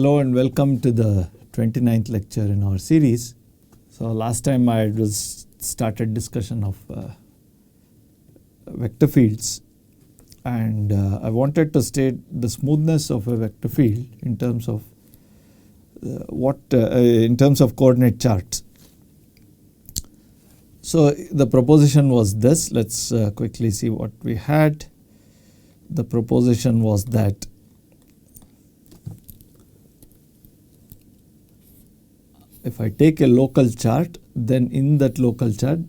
Hello and welcome to the 29th lecture in our series. So last time I started discussion of vector fields, and I wanted to state the smoothness of a vector field in terms of in terms of coordinate charts. So the proposition was this. Let's quickly see what we had. The proposition was that if I take a local chart, then in that local chart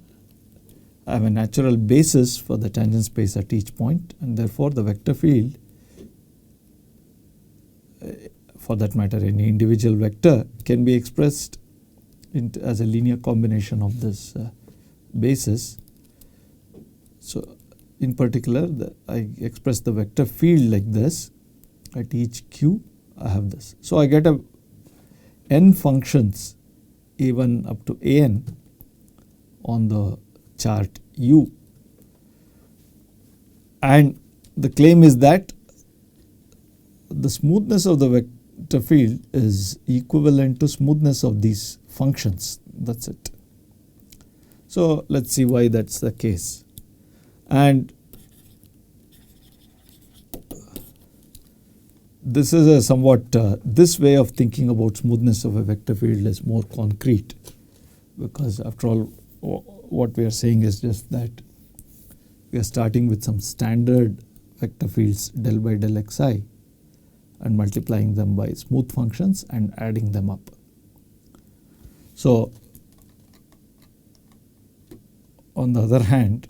I have a natural basis for the tangent space at each point, and therefore the vector field, for that matter any individual vector, can be expressed as a linear combination of this basis. So in particular I express the vector field like this. At each q I have this. So I get n functions a1 up to an on the chart U, and the claim is that the smoothness of the vector field is equivalent to smoothness of these functions. That's it. So let's see why that's the case. And this is a somewhat this way of thinking about smoothness of a vector field is more concrete, because after all what we are saying is just that we are starting with some standard vector fields del by del xi and multiplying them by smooth functions and adding them up. So on the other hand,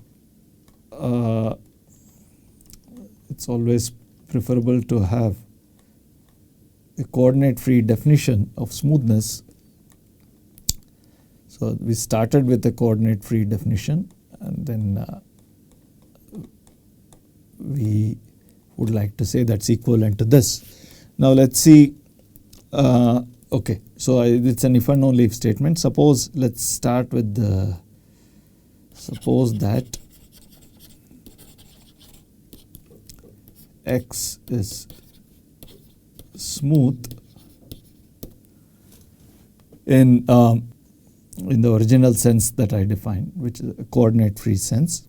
it's always preferable to have a coordinate free definition of smoothness. So we started with a coordinate free definition, and then we would like to say that's equivalent to this. Now let's see. Okay, so it's an if and only if statement. Suppose let's start with the suppose that x is smooth in the original sense that I defined, which is a coordinate free sense.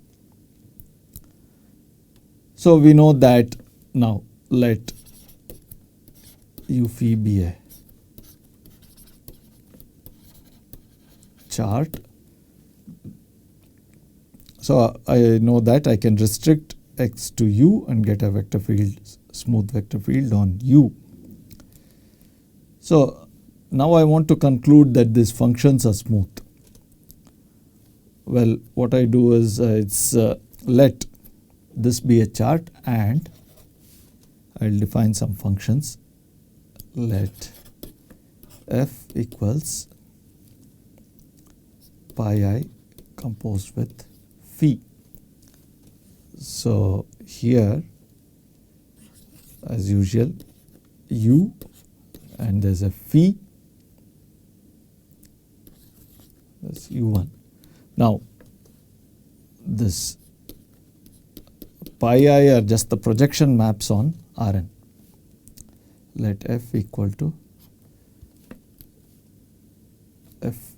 So we know that now let u phi be a chart. So I know that I can restrict x to u and get a vector field, smooth vector field on u. So now I want to conclude that these functions are smooth. Well, what I do is let this be a chart, and I'll define some functions. Let f equals pi I composed with phi. So here, as usual, u, and there's a phi, that's u1. Now this pi I are just the projection maps on Rn. Let f equal to f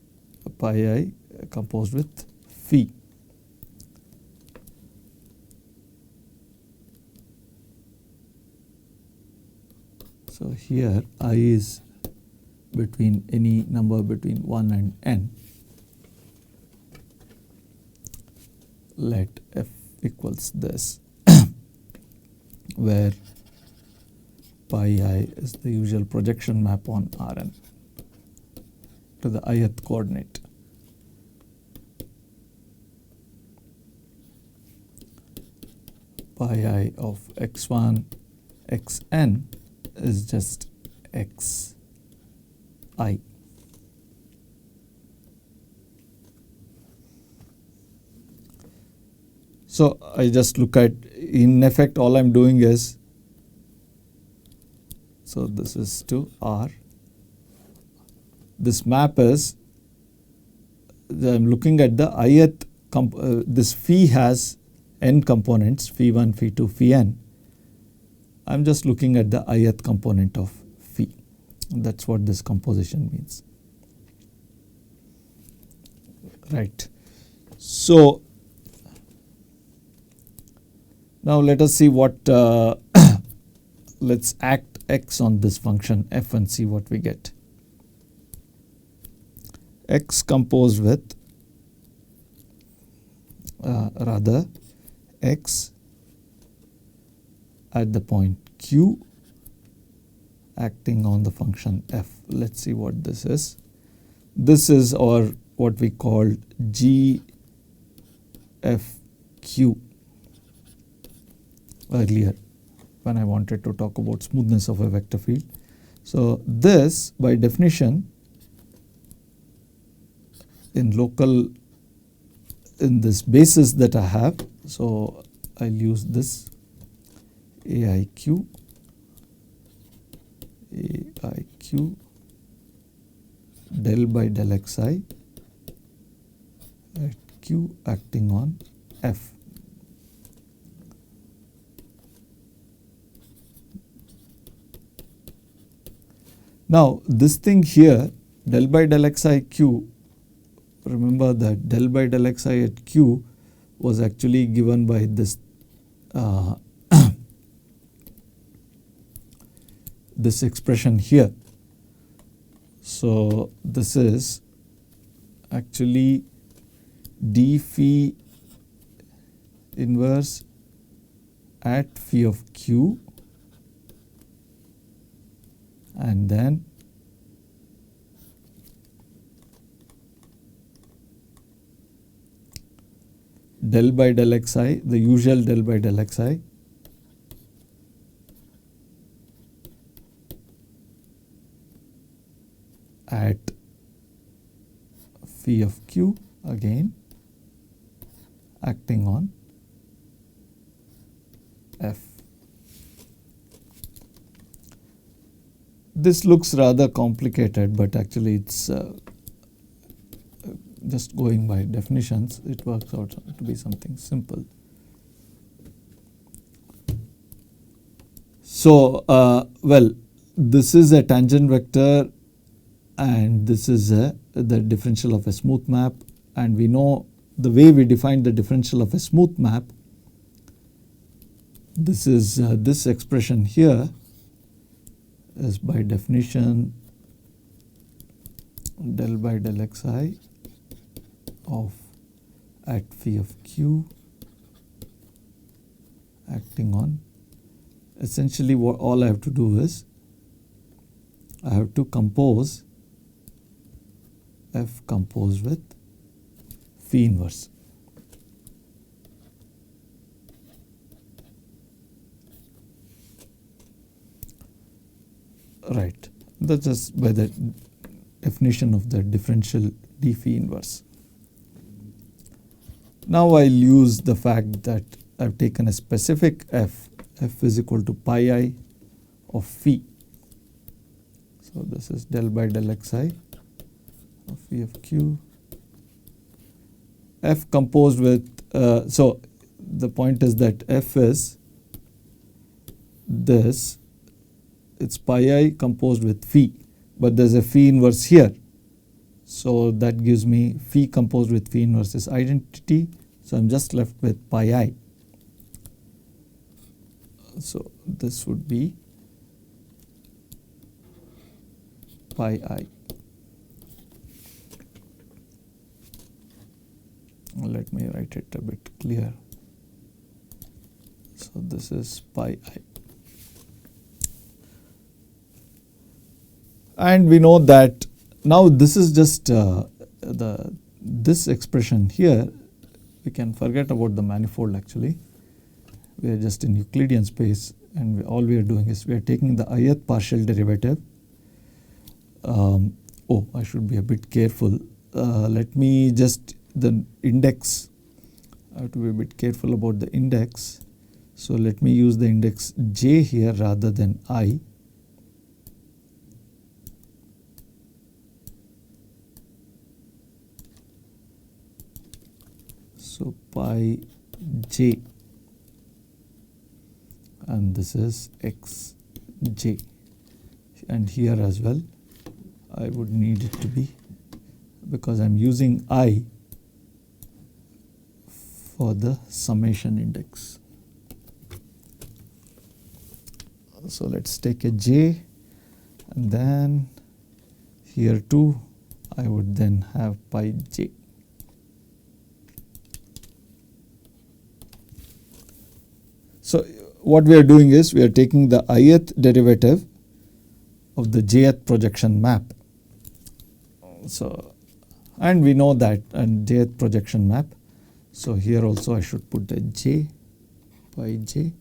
pi I composed with phi. So here I is between any number between 1 and n. Let f equals this, where pi I is the usual projection map on Rn to the ith coordinate. Pi I of x1 xn is just xi. So I just look at, in effect all I'm doing is, so this is to R. This map is, I'm looking at the ith, this phi has n components, phi 1, phi 2, phi n. I'm just looking at the ith component of phi. That's what this composition means. Right. So now let us see what let's act x on this function f and see what we get. X composed with rather x at the point q acting on the function f. Let's see what this is. This is or what we called GFQ earlier when I wanted to talk about smoothness of a vector field. So this by definition in this basis that I have, so I'll use this AIQ del by del xi at q acting on f. Now this thing here del by del xi q, remember that del by del xi at q was actually given by this this expression here. So this is actually d phi inverse at phi of q and then del by del xi, the usual del by del xi at phi of q again acting on f. This looks rather complicated, but actually it's just going by definitions, it works out to be something simple. So well, this is a tangent vector and this is the differential of a smooth map, and we know the way we define the differential of a smooth map. This is this expression here is by definition del by del xi of at phi of q acting on. Essentially what all I have to do is I have to compose f composed with phi inverse. Right, that's just by the definition of the differential d phi inverse. Now I'll use the fact that I've taken a specific f is equal to pi I of phi. So this is del by del xi of phi of q, f composed with, so the point is that f is this, it's pi I composed with phi, but there's a phi inverse here. So that gives me phi composed with phi inverse is identity. So I'm just left with pi I. So this would be pi I. Let me write it a bit clear. So this is pi I. And we know that now this is just this expression here. We can forget about the manifold actually. We are just in Euclidean space, and all we are doing is we are taking the ith partial derivative. Oh, I should be a bit careful. Let me just, the index, I have to be a bit careful about the index. So let me use the index j here rather than I. So pi j, and this is xj. and here as well I would need it to be, because I'm using I for the summation index. So let's take a j, and then here too I would then have pi j. So what we are doing is we are taking the ith derivative of the jth projection map. So, and we know that and jth projection map. So here also I should put the j pi j.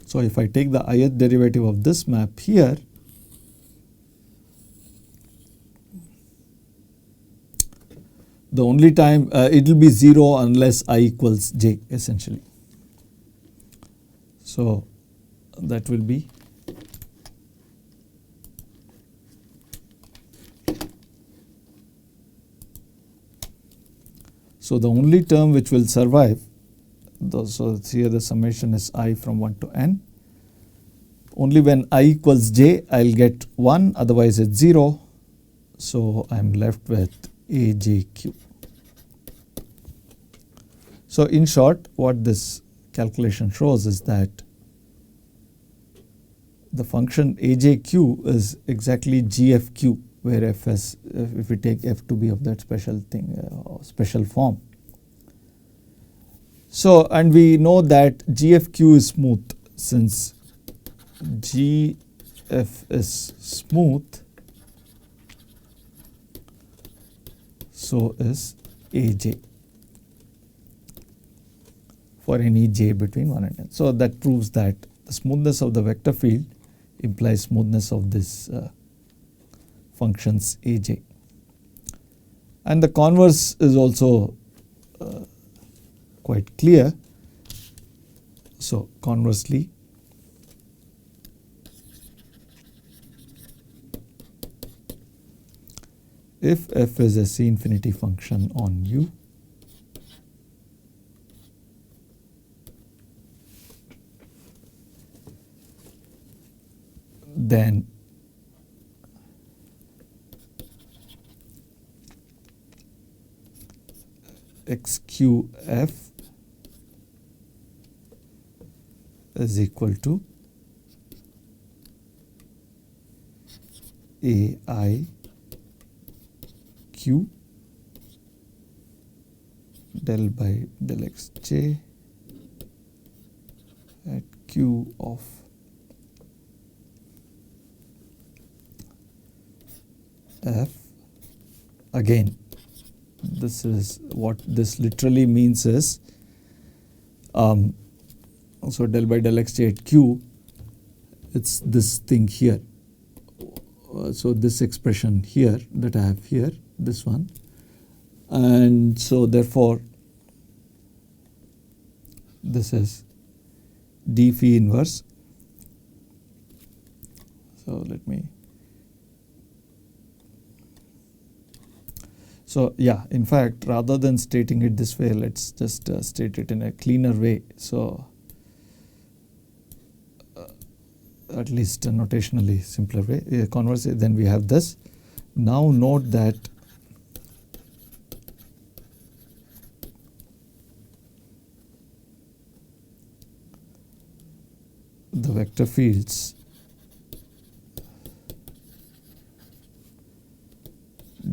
So if I take the ith derivative of this map here, the only time it will be 0 unless I equals j essentially. So that will be so the only term which will survive, so here the summation is I from 1 to n. Only when I equals j I'll get 1, otherwise it's 0. So I'm left with AJQ. So in short, what this calculation shows is that the function AJQ is exactly GFQ, where f is, if we take f to be of that special thing, special form. So, and we know that GFQ is smooth, since GF is smooth, so is AJ for any j between 1 and n. So that proves that the smoothness of the vector field implies smoothness of this functions AJ. And the converse is also quite clear. So conversely, if f is a C infinity function on U, then XQF is equal to AIQ del by del xj at Q of F. Again, this is what this literally means is, so del by del xj at Q, it's this thing here. So this expression here that I have here, this one, and so therefore this is d phi inverse. So let me. So yeah, in fact, rather than stating it this way, let's just state it in a cleaner way. So at least a notationally simpler way. Conversely, then we have this. Now note that the vector fields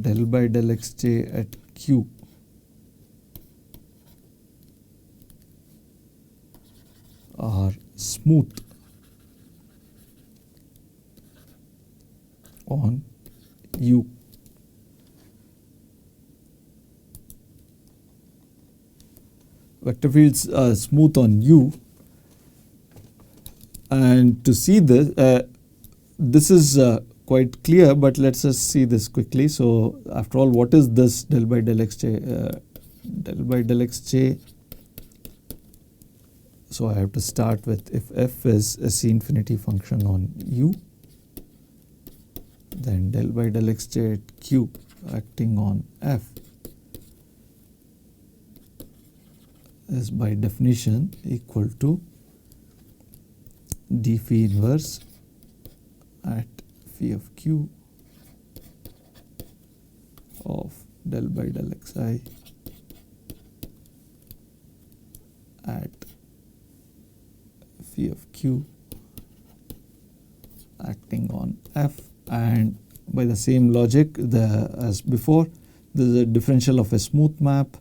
del by del xj at Q are smooth on U. Vector fields are smooth on U, and to see this, this is quite clear, but let's just see this quickly. So after all, what is this del by del xj? Del by del xj, so I have to start with, if f is a C infinity function on U, then del by del xj at Q acting on F is by definition equal to d phi inverse at phi of q of del by del xi at phi of q acting on f, and by the same logic as before, this is a differential of a smooth map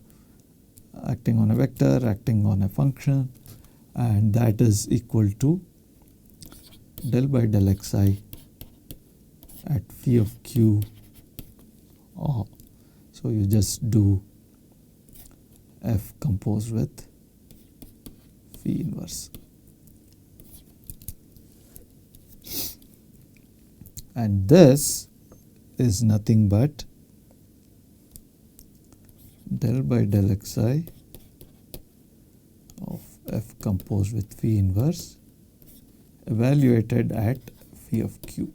acting on a vector acting on a function, and that is equal to del by del xi at phi of q. So you just do f composed with phi inverse, and this is nothing but del by del xi of f composed with phi inverse evaluated at phi of q.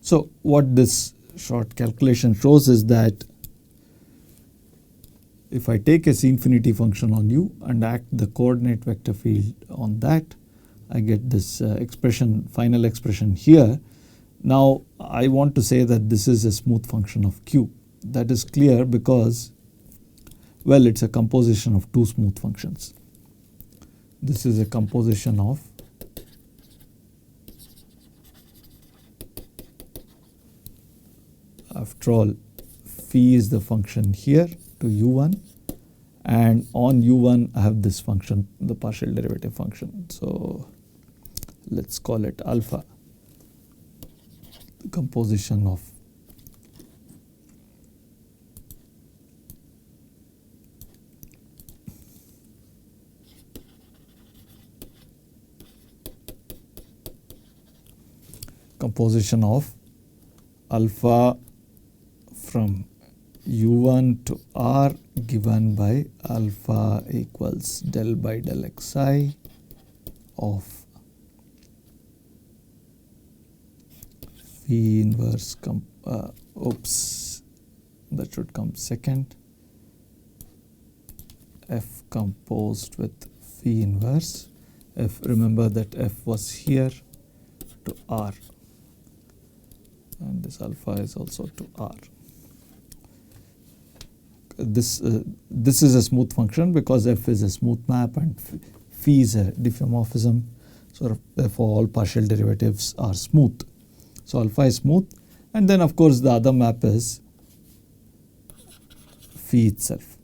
So what this short calculation shows is that if I take a C infinity function on u and act the coordinate vector field on that, I get this expression, final expression here. Now I want to say that this is a smooth function of q. That is clear because, well, it's a composition of two smooth functions. This is a composition of after all, phi is the function here to u1, and on u1 I have this function, the partial derivative function. So let's call it alpha, the composition of alpha from u1 to r given by alpha equals del by del xi of phi inverse that should come second, f composed with phi inverse, f, remember that f was here, to r, and this alpha is also to r. This is a smooth function because f is a smooth map and phi is a diffeomorphism, so therefore all partial derivatives are smooth. So alpha is smooth, and then of course the other map is phi itself,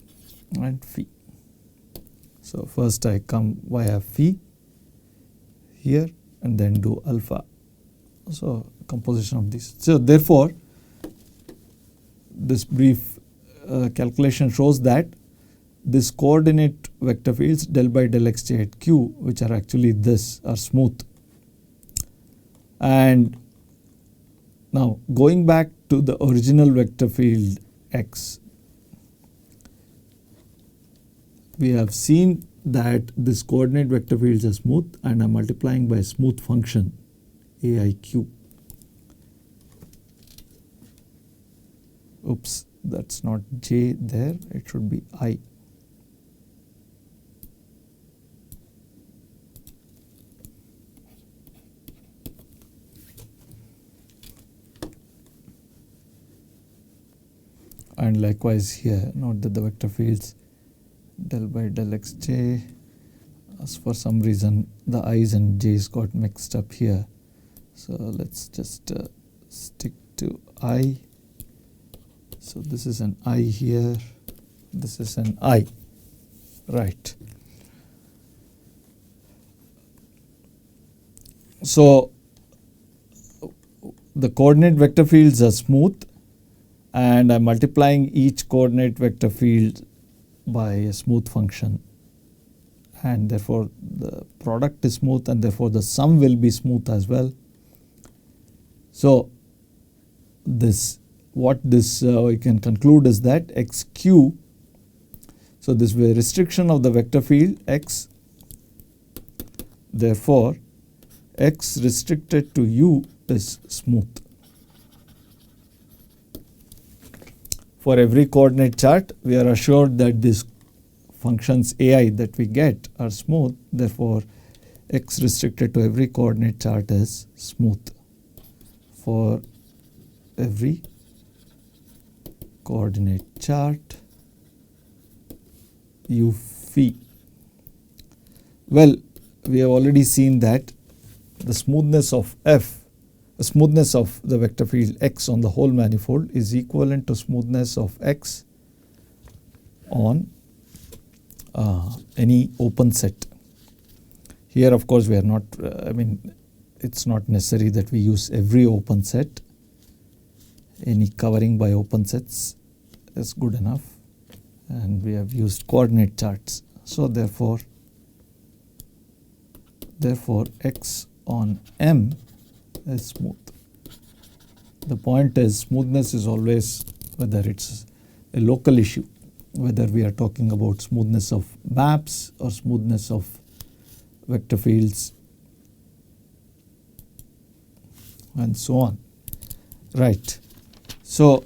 and phi. So first I come via phi here and then do alpha. So composition of these. So therefore this brief calculation shows that this coordinate vector fields del by del xj at q, which are actually this, are smooth. And now going back to the original vector field x, we have seen that this coordinate vector fields are smooth, and I'm multiplying by a smooth function aiq. Oops, that's not j there, it should be I. And likewise here, note that the vector fields del by del xj, as for some reason the i's and j's got mixed up here. So let's just stick to I. So this is an I here, this is an I, right. So the coordinate vector fields are smooth, and I'm multiplying each coordinate vector field by a smooth function, and therefore the product is smooth, and therefore the sum will be smooth as well. So this, what this we can conclude is that xq, so this is a restriction of the vector field x, therefore x restricted to u is smooth. For every coordinate chart, we are assured that this functions AI that we get are smooth, therefore x restricted to every coordinate chart is smooth for every coordinate chart u phi. Well, we have already seen that the smoothness of f, the smoothness of the vector field x on the whole manifold is equivalent to smoothness of x on any open set. Here of course we are not, it's not necessary that we use every open set. Any covering by open sets is good enough, and we have used coordinate charts. So therefore x on M is smooth. The point is, smoothness is always, whether it's a local issue, whether we are talking about smoothness of maps or smoothness of vector fields and so on. Right. So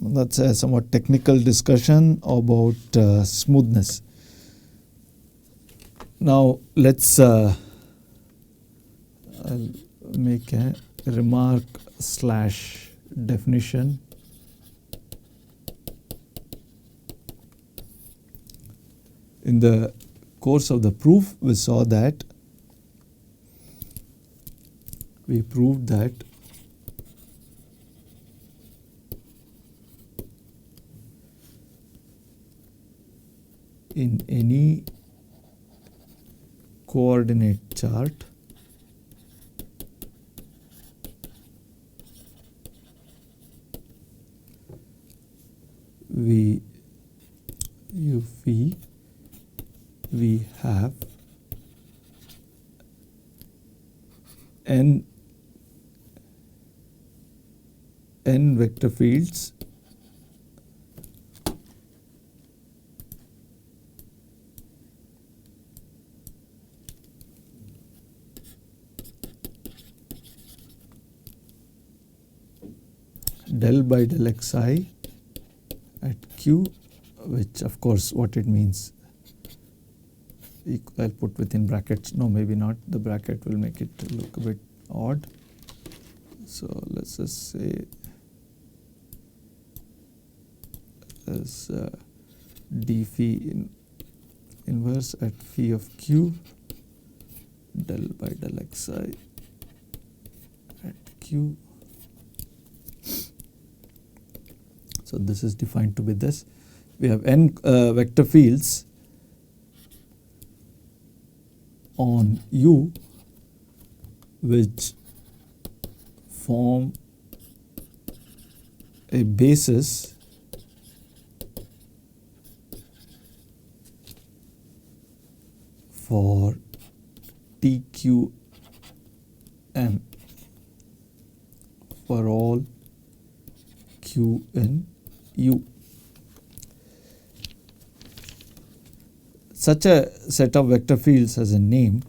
that's a somewhat technical discussion about smoothness. Now let's I'll make a remark / definition. In the course of the proof, we saw that we proved that in any coordinate chart we have n vector fields del by del xi at q, which of course what it means, I'll put within brackets. No, maybe not. The bracket will make it look a bit odd. So let's just say as d phi inverse at phi of q del by del xi at q. So this is defined to be this. We have n vector fields on U which form a basis for TQM for all Q in U. Such a set of vector fields has a name.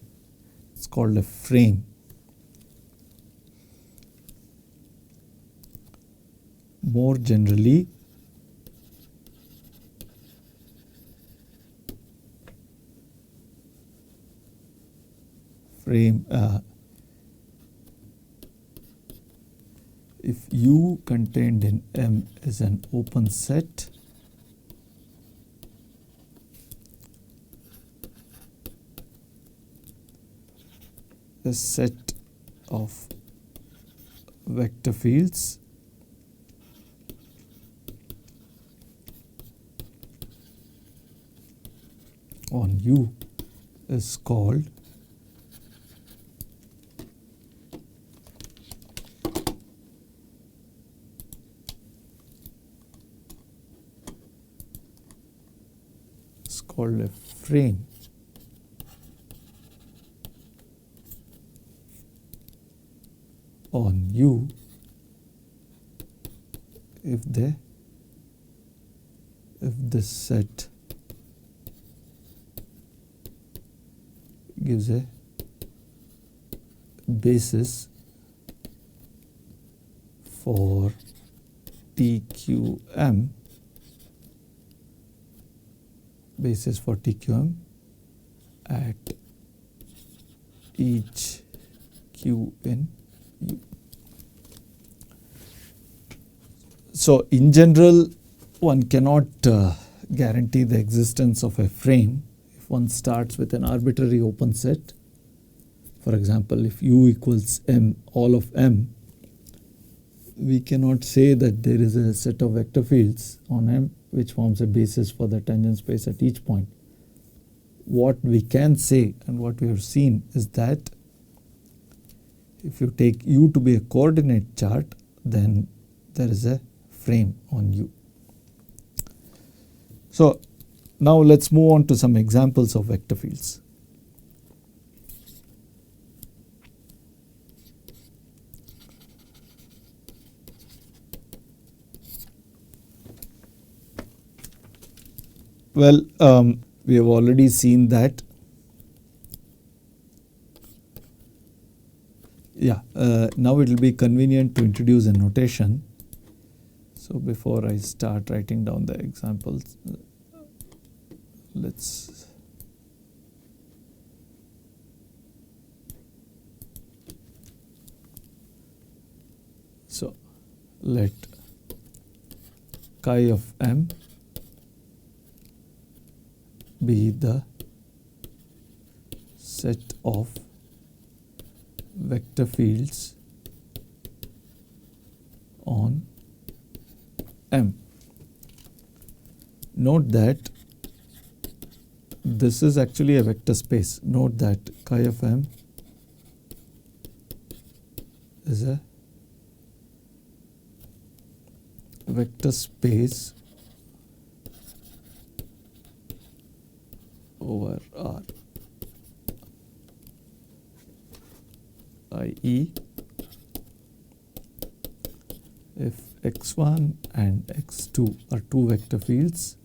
It's called a frame. More generally, frame if U contained in M is an open set, a set of vector fields on U is called a frame. On U if this set gives a basis for TQM basis for TQM at each Q in U. So in general, one cannot guarantee the existence of a frame if one starts with an arbitrary open set. For example, if U equals M, all of M, we cannot say that there is a set of vector fields on M which forms a basis for the tangent space at each point. What we can say and what we have seen is that if you take U to be a coordinate chart, then there is a frame on U. So now let's move on to some examples of vector fields. Well, we have already seen that. Yeah, now it will be convenient to introduce a notation. So before I start writing down the examples, let's let chi of M be the set of vector fields on M. Note that this is actually a vector space. Note that chi of M is a vector space over R, i.e. if x1 and x2 are two vector fields,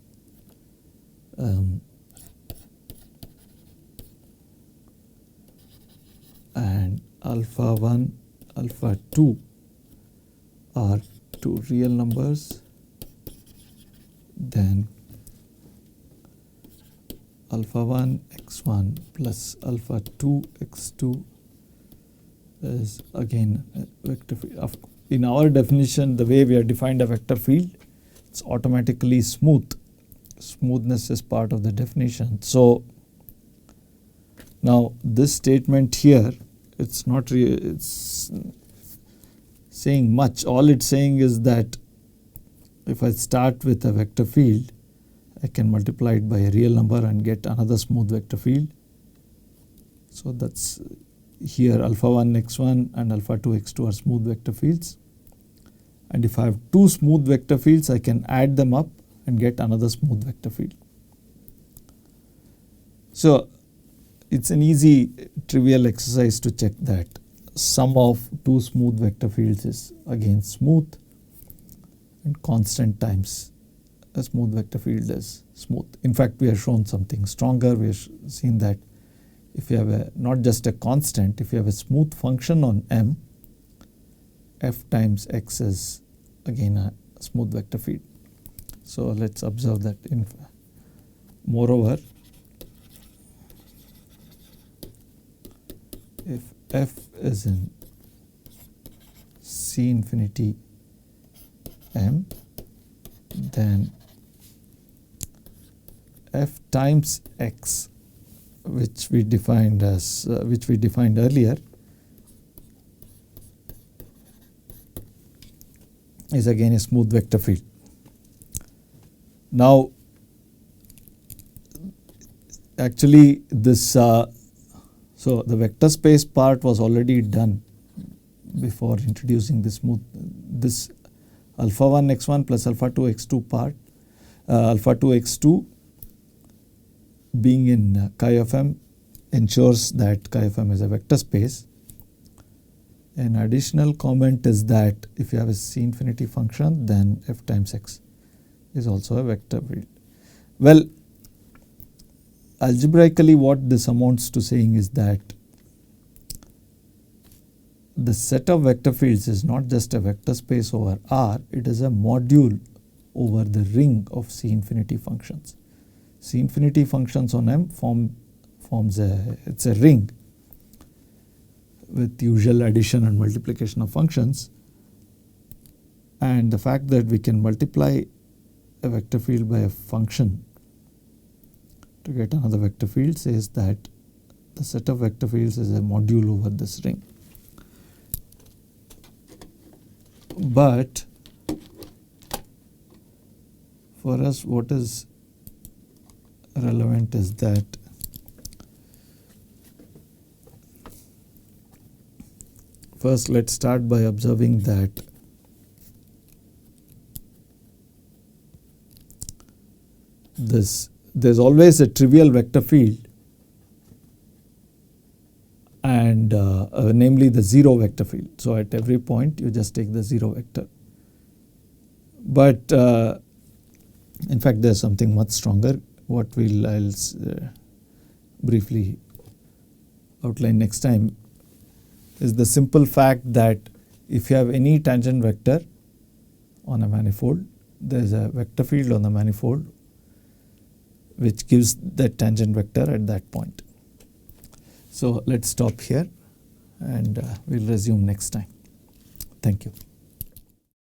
and alpha 1, alpha 2 are two real numbers, then alpha 1 x1 plus alpha 2 x2 is again a vector field. In our definition, the way we have defined a vector field, it's automatically smooth. Smoothness is part of the definition. So now this statement here, it's not it's saying much. All it's saying is that if I start with a vector field, I can multiply it by a real number and get another smooth vector field. So that's here alpha 1 x1 and alpha 2 x2 are smooth vector fields. And if I have two smooth vector fields, I can add them up and get another smooth vector field. So it's an easy trivial exercise to check that sum of two smooth vector fields is again smooth, and constant times a smooth vector field is smooth. In fact, we have shown something stronger. We have seen that if you have not just a constant, if you have a smooth function on M, f times x is again a smooth vector field. So let's observe that. Moreover, if f is in C infinity M, then f times x, which we defined earlier, is again a smooth vector field. Now actually this so the vector space part was already done before introducing this alpha 1 x1 plus alpha 2 x2 part. Alpha 2 x2 being in chi of M ensures that chi of M is a vector space. An additional comment is that if you have a C infinity function, then f times x is also a vector field. Well, algebraically what this amounts to saying is that the set of vector fields is not just a vector space over R, it is a module over the ring of C infinity functions. C infinity functions on M forms it's a ring with usual addition and multiplication of functions, and the fact that we can multiply a vector field by a function to get another vector field says that the set of vector fields is a module over this ring. But for us, what is relevant is that first let's start by observing that there's always a trivial vector field, and namely the 0 vector field. So at every point you just take the 0 vector. But in fact there's something much stronger. What I'll briefly outline next time is the simple fact that if you have any tangent vector on a manifold, there's a vector field on the manifold which gives that tangent vector at that point. So let's stop here and we'll resume next time. Thank you.